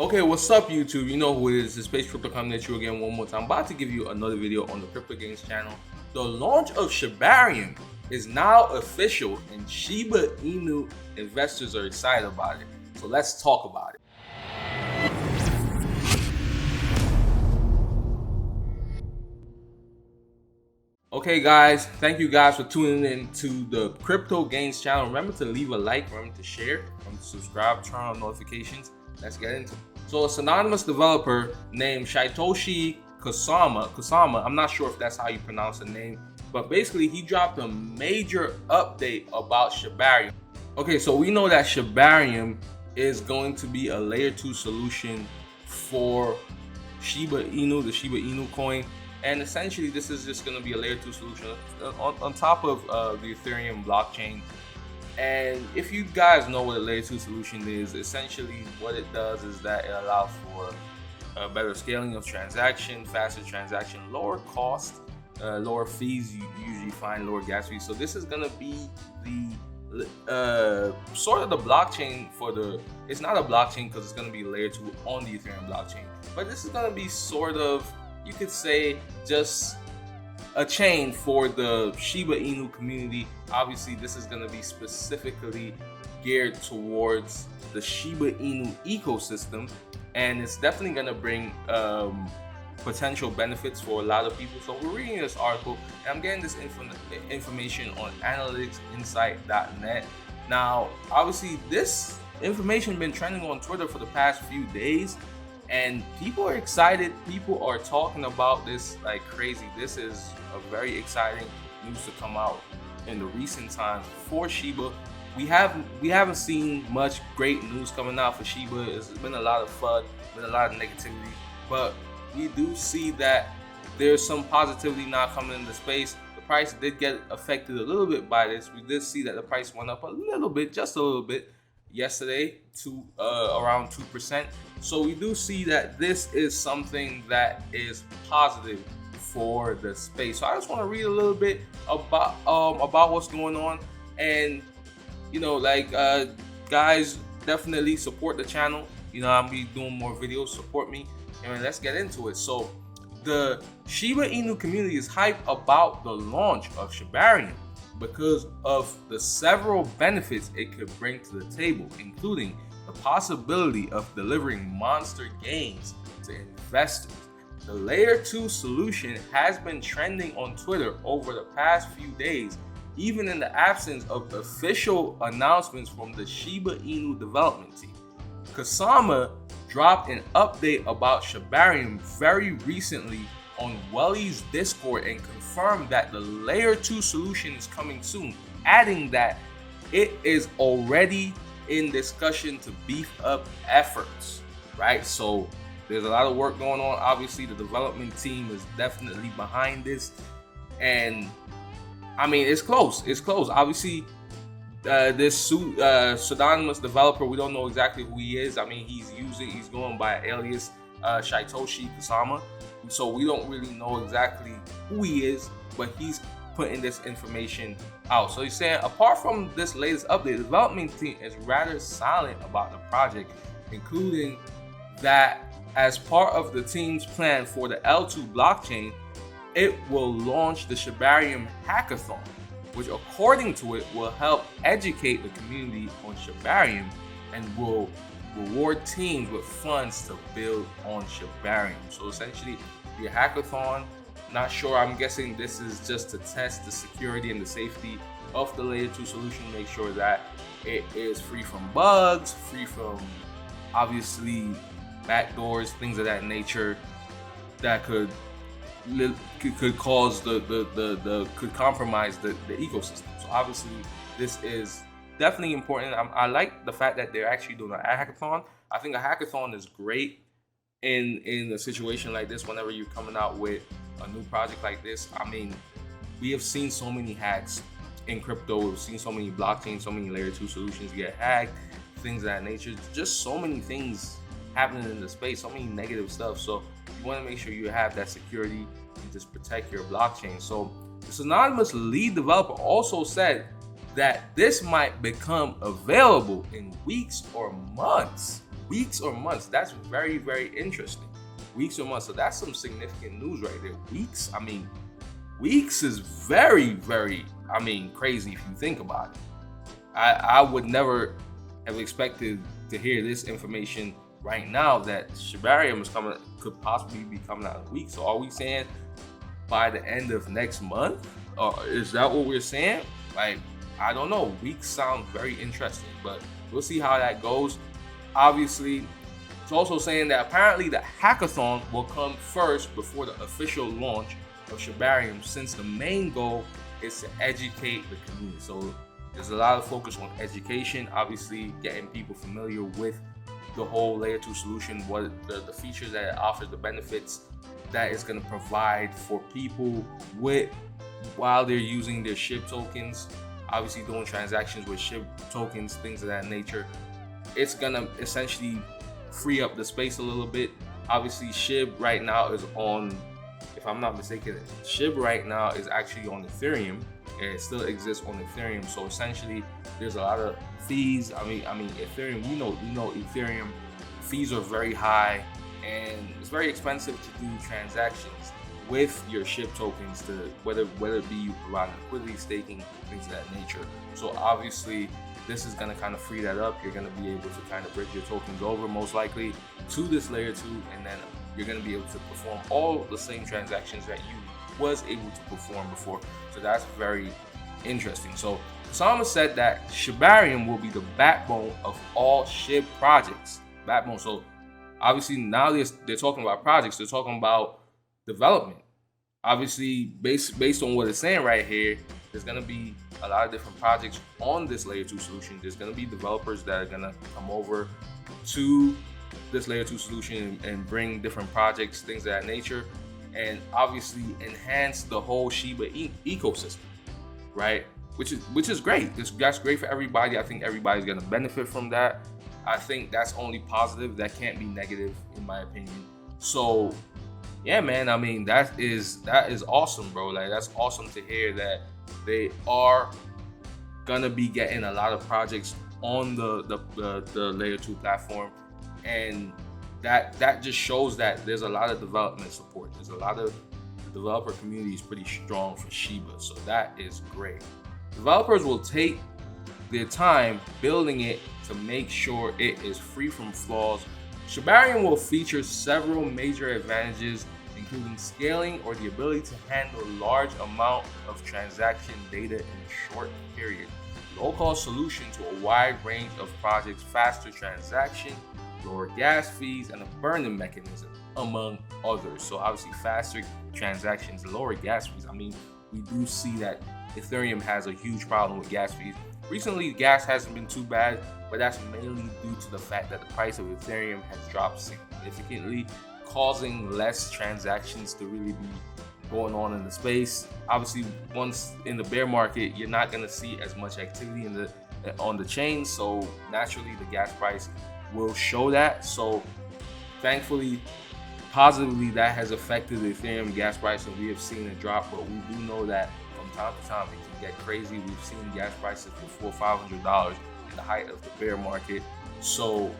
Okay, what's up YouTube? You know who it is, the Space Crypto coming at you again one more time. I'm about to give you another video on the Crypto Gains channel. The launch of Shibarium is now official and Shiba Inu investors are excited about it. So let's talk about it. Okay guys, thank you guys for tuning in to the Crypto Gains channel. Remember to leave a like, remember to share, remember to subscribe, turn on notifications. Let's get into it. So a anonymous developer named Satoshi Kusama, I'm not sure if that's how you pronounce the name, but basically he dropped a major update about Shibarium. Okay, so we know that Shibarium is going to be a layer 2 solution for Shiba Inu, the Shiba Inu coin. And essentially this is just going to be a layer 2 solution on top of the Ethereum blockchain. And if you guys know what a layer 2 solution is, essentially what it does is that it allows for better scaling of transaction, faster transaction, lower cost, lower fees. You usually find lower gas fees. So this is going to be the sort of the blockchain for the, it's not a blockchain because it's going to be layer 2 on the Ethereum blockchain, but this is going to be sort of, you could say, just a chain for the Shiba Inu community. Obviously this is going to be specifically geared towards the Shiba Inu ecosystem, and it's definitely going to bring potential benefits for a lot of people. So we're reading this article and I'm getting this information on analyticsinsight.net. Now obviously this information has been trending on Twitter for the past few days, and people are excited. People are talking about this like crazy. This is a very exciting news to come out in the recent times for Shiba. We haven't seen much great news coming out for Shiba. It's been a lot of FUD, been a lot of negativity, but we do see that there's some positivity now coming into space. The price did get affected a little bit by this. We did see that the price went up a little bit, just a little bit, yesterday to around 2%. So we do see that this is something that is positive for the space. So I just want to read a little bit about what's going on, and you know, like guys, definitely support the channel. You know, I'll be doing more videos. Support me, and let's get into it. So the Shiba Inu community is hyped about the launch of Shibarium because of the several benefits it could bring to the table, including the possibility of delivering monster gains to investors. The layer 2 solution has been trending on Twitter over the past few days, even in the absence of official announcements from the Shiba Inu development team. Kusama dropped an update about Shibarium very recently on Welly's Discord and confirmed that the layer 2 solution is coming soon, adding that it is already in discussion to beef up efforts, right? So there's a lot of work going on. Obviously the development team is definitely behind this, and I mean it's close. Obviously this pseudonymous developer, we don't know exactly who he is. I mean he's going by alias Satoshi Kusama, so we don't really know exactly who he is, but he's putting this information out. So he's saying, apart from this latest update, the development team is rather silent about the project, including that as part of the team's plan for the L2 blockchain, it will launch the Shibarium hackathon, which according to it will help educate the community on Shibarium and will reward teams with funds to build on Shibarium. So essentially the hackathon, not sure, I'm guessing this is just to test the security and the safety of the layer 2 solution, make sure that it is free from bugs, free from obviously backdoors, things of that nature that could cause could compromise the ecosystem. So obviously this is definitely important. I like the fact that they're actually doing a hackathon. I think a hackathon is great in a situation like this. Whenever you're coming out with a new project like this, I mean, we have seen so many hacks in crypto. We've seen so many blockchains, so many layer 2 solutions get hacked, things of that nature. Just so many things happening in the space, so many negative stuff. So you want to make sure you have that security and just protect your blockchain. So this anonymous lead developer also said that this might become available in weeks or months. weeks or months. That's very, very interesting. Weeks or months. So that's some significant news right there. Weeks, I mean, weeks is very, very, I mean, crazy if you think about it. I would never have expected to hear this information right now that Shibarium could possibly be coming out in a week. So are we saying by the end of next month? Or is that what we're saying? Like, I don't know. Weeks sound very interesting, but we'll see how that goes. Obviously, it's also saying that apparently the hackathon will come first before the official launch of Shibarium, since the main goal is to educate the community. So there's a lot of focus on education, obviously getting people familiar with the whole layer 2 solution, what the features that it offers, the benefits that it's going to provide for people while they're using their SHIB tokens, obviously doing transactions with SHIB tokens, things of that nature. It's going to essentially free up the space a little bit. Obviously, SHIB right now is on, if I'm not mistaken, SHIB right now is actually on Ethereum, and it still exists on Ethereum. So essentially, there's a lot of fees. I mean, Ethereum. We know Ethereum fees are very high, and it's very expensive to do transactions with your SHIB tokens, to whether it be you providing liquidity, staking, things of that nature. So obviously, this is going to kind of free that up. You're going to be able to kind of bridge your tokens over, most likely, to this layer 2, and then you're going to be able to perform all the same transactions that you was able to perform before. So that's very interesting. So Osama said that Shibarium will be the backbone of all SHIB projects. Backbone. So obviously now they're talking about projects. They're talking about development. Obviously, based on what it's saying right here, there's going to be a lot of different projects on this layer 2 solution. There's going to be developers that are going to come over to this layer 2 solution and bring different projects, things of that nature, and obviously enhance the whole Shiba ecosystem, right? Which is great. That's great for everybody. I think everybody's going to benefit from that. I think that's only positive. That can't be negative, in my opinion. So yeah, man, I mean, that is awesome, bro. Like, that's awesome to hear that they are gonna be getting a lot of projects on the layer 2 platform, and that just shows that there's a lot of development support. There's a lot of, the developer community is pretty strong for Shiba, so that is great. Developers will take their time building it to make sure it is free from flaws. Shibarium will feature several major advantages, including scaling or the ability to handle large amount of transaction data in a short period, low-cost solution to a wide range of projects, faster transaction, lower gas fees, and a burn-in mechanism, among others. So obviously faster transactions, lower gas fees. I mean, we do see that Ethereum has a huge problem with gas fees. Recently, gas hasn't been too bad, but that's mainly due to the fact that the price of Ethereum has dropped significantly, causing less transactions to really be going on in the space. Obviously, once in the bear market, you're not going to see as much activity on the chain, so naturally the gas price will show that. So thankfully, positively, that has affected the Ethereum gas price, and we have seen it drop. But we do know that from time to time it can get crazy. We've seen gas prices for $400-$500 in the height of the bear market. So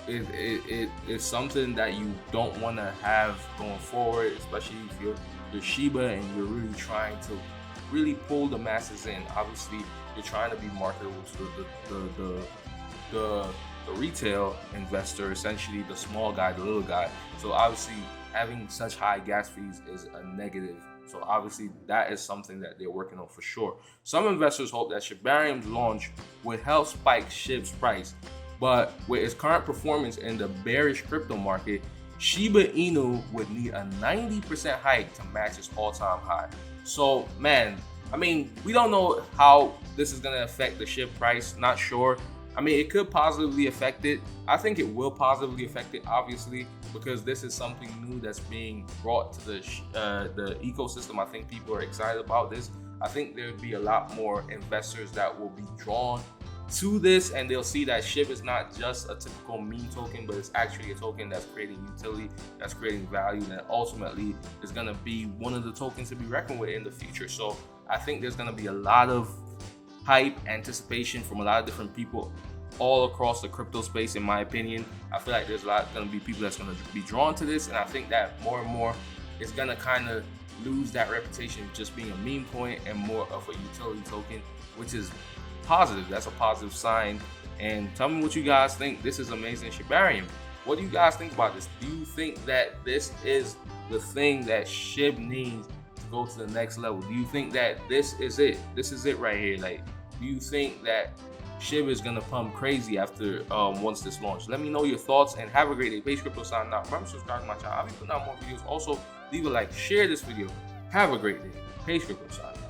it's something that you don't want to have going forward, especially if you're Shiba and you're really trying to really pull the masses in. Obviously, you're trying to be marketable to the retail investor, essentially the small guy, the little guy. So obviously, having such high gas fees is a negative. So obviously, that is something that they're working on for sure. Some investors hope that Shibarium's launch would help spike SHIB's price, but with its current performance in the bearish crypto market, Shiba Inu would need a 90% hike to match its all-time high. So, man, I mean, we don't know how this is going to affect the SHIB price. Not sure. I mean, it could positively affect it. I think it will positively affect it, obviously, because this is something new that's being brought to the ecosystem. I think people are excited about this. I think there'll be a lot more investors that will be drawn to this, and they'll see that SHIB is not just a typical meme token, but it's actually a token that's creating utility, that's creating value, and that ultimately is going to be one of the tokens to be reckoned with in the future. So I think there's going to be a lot of hype, anticipation from a lot of different people all across the crypto space, in my opinion. I feel like there's a lot going to be people that's going to be drawn to this, and I think that more and more it's going to kind of lose that reputation of just being a meme coin and more of a utility token, which is positive. That's a positive sign. And tell me what you guys think. This is amazing. Shibarium, what do you guys think about this? Do you think that this is the thing that SHIB needs to go to the next level? Do you think that this is it? This is it right here. Like, do you think that SHIB is gonna pump crazy after once this launch? Let me know your thoughts and have a great day. Page Crypto signing out. Remember to subscribe to my channel. I'll be putting out more videos. Also, leave a like, share this video. Have a great day. Page Crypto signing out.